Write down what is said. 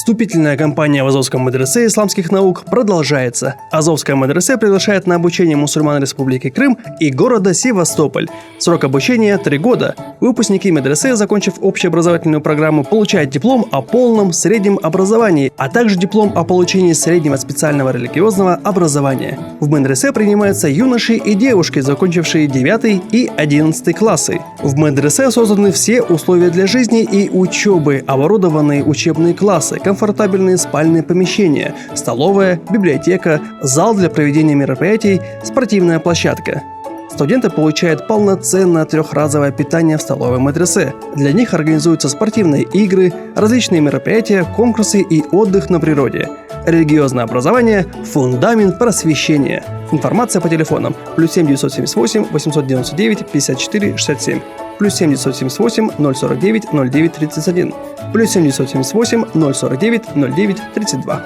Вступительная кампания в Азовском медресе исламских наук продолжается. Азовское медресе приглашает на обучение мусульман Республики Крым и города Севастополь. Срок обучения 3 года. Выпускники медресе, закончив общеобразовательную программу, получают диплом о полном среднем образовании, а также диплом о получении среднего специального религиозного образования. В медресе принимаются юноши и девушки, закончившие 9 и 11 классы. В медресе созданы все условия для жизни и учебы, оборудованные учебные классы, комфортабельные спальные помещения, столовая, библиотека, зал для проведения мероприятий, спортивная площадка. Студенты получают полноценное трехразовое питание в столовой медресе. Для них организуются спортивные игры, различные мероприятия, конкурсы и отдых на природе. Религиозное образование – фундамент просвещения. Информация по телефонам +7 978 899 54 67, +7 978 049 09 31, +7 978 049 09 32.